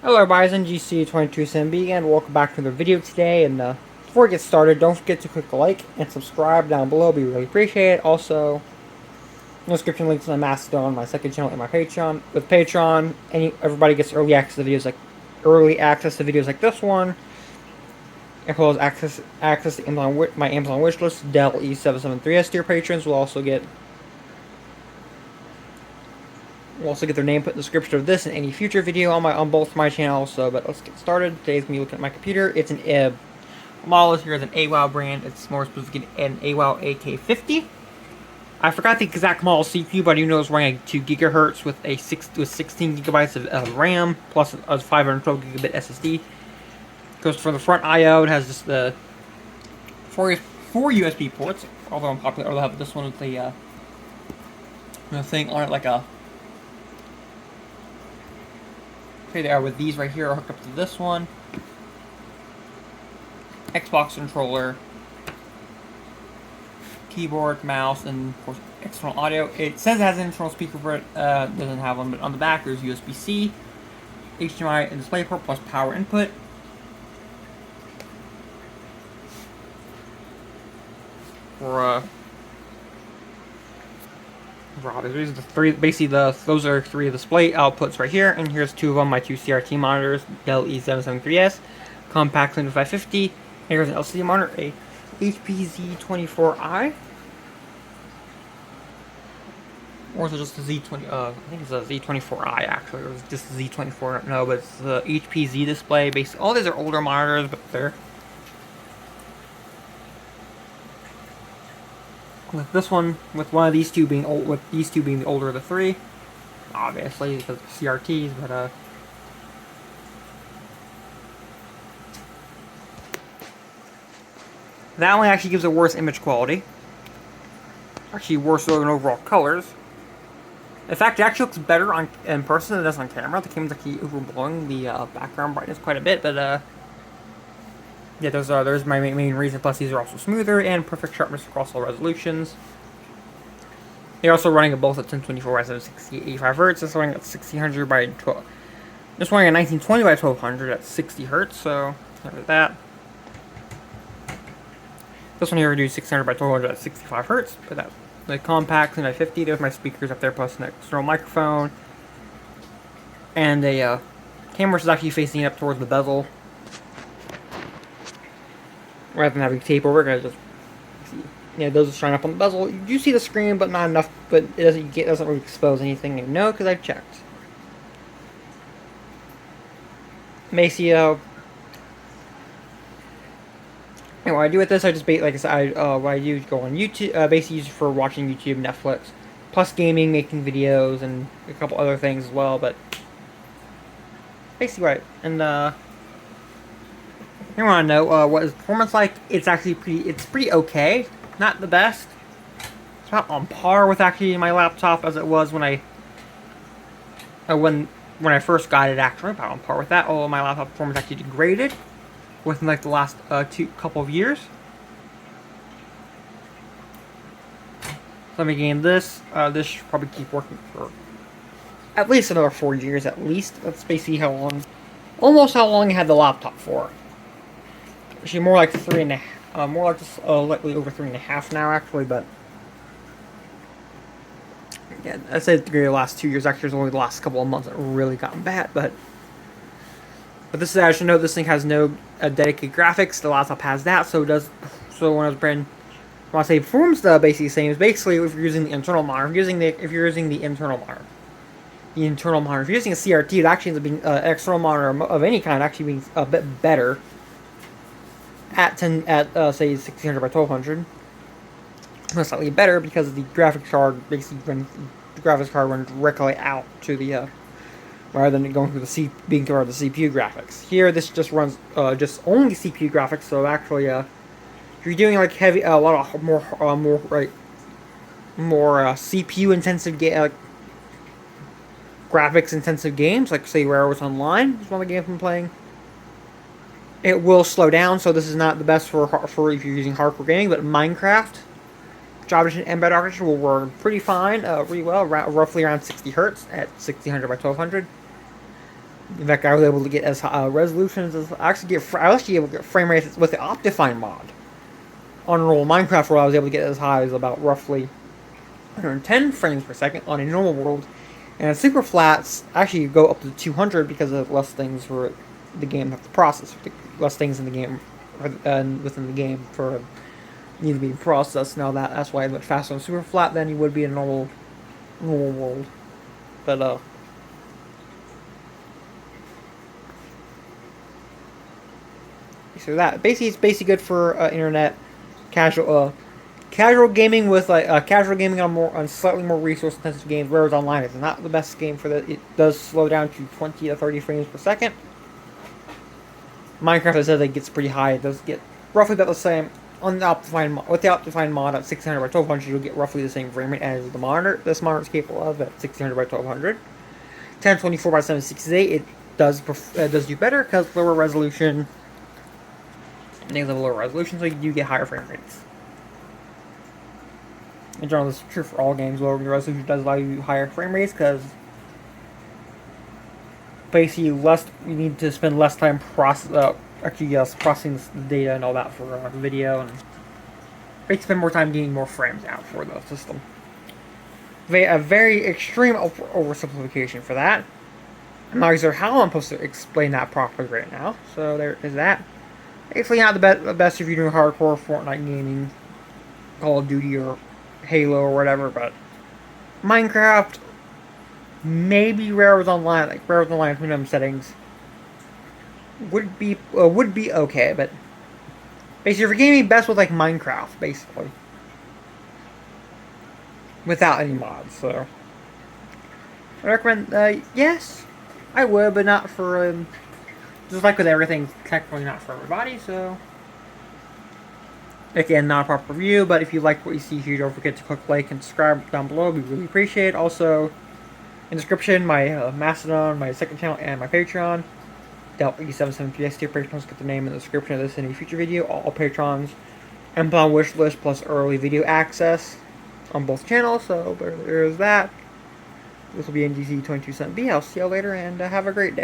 Hello everybody, it's NGC22SMB and welcome back to another video today. And before we get started, don't forget to click the like and subscribe down below. It'd be really appreciated. Also, in the description links to my Mastodon, my second channel, and my Patreon. With Patreon, everybody gets early access to videos like this one, as well as access to my Amazon wishlist, Dell E773S tier patrons will also get their name put in the description of this and any future video on both my channels. But let's get started. Today's me looking at my computer. It's an model here is an AWOW brand. It's more specific an AWOW AK50. I forgot the exact model CPU, but I do know it's running like 2 GHz with 16 gigabytes of RAM plus a 512 gigabit SSD. Goes for the front I/O. It has just the four USB ports. Although I'm popular, I'll have this one with the thing on it like a. Okay, there with these right here are hooked up to this one. Xbox controller, keyboard, mouse, and of course external audio. It says it has an internal speaker, but doesn't have one. But on the back there's USB-C, HDMI, and DisplayPort plus power input. For these are the three. Basically, those are 3 display outputs right here, and here's 2 of them. My 2 CRT monitors, Dell E773S, compact 7550. Here's an LCD monitor, a HP Z24i, or is it just a Z20? I think it's a Z24i actually, or it's just a Z24. No, but it's the HP Z display. Basically, all these are older monitors, but they're. With this one, with one of these two being old, with these two being the older of the 3, obviously because of CRTs, but that one actually gives a worse image quality. Actually, worse than overall colors. In fact, it actually looks better in person than it does on camera. The camera's actually overblowing the background brightness quite a bit, but yeah, there's my main reason. Plus, these are also smoother and perfect sharpness across all resolutions. They're also running both at 1024 by 760 85 Hz. It's running at 1600 by 12. It's running at 1920 by 1200 at 60 Hz. So there's that. This one here we do 600 by 1200 at 65 Hz. But that the compact and 50. There's my speakers up there, plus an external microphone, and a camera is actually facing up towards the bezel. Rather than having tape over, we're gonna just see. Yeah, those are showing up on the bezel. You do see the screen, but not enough. But it doesn't really expose anything. And no, because I've checked. Macy, what I do with this, I just like I said, what I do is go on YouTube. Basically, use it for watching YouTube, Netflix, plus gaming, making videos, and a couple other things as well. But basically, right. And you want to know what is performance like? It's actually pretty okay. Not the best. It's about on par with actually my laptop as it was when I first got it. Actually, about on par with that. Although my laptop performance actually degraded within like the last couple of years. So I'm game this. This should probably keep working for at least another 4 years at least. That's basically almost how long I had the laptop for. Actually, more like 3.5. More like just slightly over 3.5 now, actually. But yeah, I'd say the last 2 years. Actually, it's only the last couple of months that really gotten bad. But this is, I should note, this thing has no dedicated graphics. The laptop has that, so it does. So when I say performance, basically the same. Is basically if you're using the internal monitor. If you're using the internal monitor. If you're using a CRT, it actually ends up being external monitor of any kind, actually being a bit better. At say 1600 by 1200, it's slightly better because the graphics card basically runs directly out to the rather than going through being converted to CPU graphics. Here, this just runs just only CPU graphics. So actually, if you're doing like a lot of more CPU intensive graphics intensive games, like say Railroads Online is one of the games I'm playing. It will slow down, so this is not the best for if you're using hardcore gaming. But Minecraft, Java Edition, and Bedrock Edition will run pretty fine, pretty well, roughly around 60 Hz at 1600 by 1200. In fact, I was able to get as high resolutions as I was actually able to get frame rates with the Optifine mod. On normal Minecraft world, I was able to get as high as about roughly 110 frames per second on a normal world, and super flats actually go up to 200 because of less things for the game have to process, less things in the game within the game for need to be processed. Now that's why it's much faster on super flat than you would be in a normal world. But so that basically it's basically good for internet casual gaming with casual gaming on slightly more resource intensive games. Whereas online is not the best game for that. It does slow down to 20 to 30 frames per second. Minecraft, as I said, it gets pretty high. It does get roughly about the same on the Optifine with the Optifine mod at 1600 by 1200. You'll get roughly the same frame rate as the monitor. This monitor is capable of at 1600 by 1200. 1024 by 768. It does do better because lower resolution. Names have a lower resolution, so you do get higher frame rates. In general, this is true for all games. Lower resolution does allow you higher frame rates because basically you need to spend less time processing the data and all that for video, and basically spend more time getting more frames out for the system. A very extreme oversimplification for that. I'm not sure how I'm supposed to explain that properly right now, so there is that. Basically not the best if you're doing hardcore Fortnite gaming, Call of Duty or Halo or whatever, but Minecraft, maybe Rare with Online, minimum settings would be okay, but basically if you're gaming best with Minecraft, basically. Without any mods, so I recommend, yes, I would, but not for, just like with everything, technically not for everybody, so again, not a proper review, but if you like what you see here, don't forget to click like and subscribe down below. We really appreciate it. Also, in the description, my Mastodon, my second channel, and my Patreon. Dell AK50 tier patrons get the name in the description of this and any future video. All patrons, Amazon wish list plus early video access on both channels, so there's that. This will be NGC 22B. I'll see y'all later, and have a great day.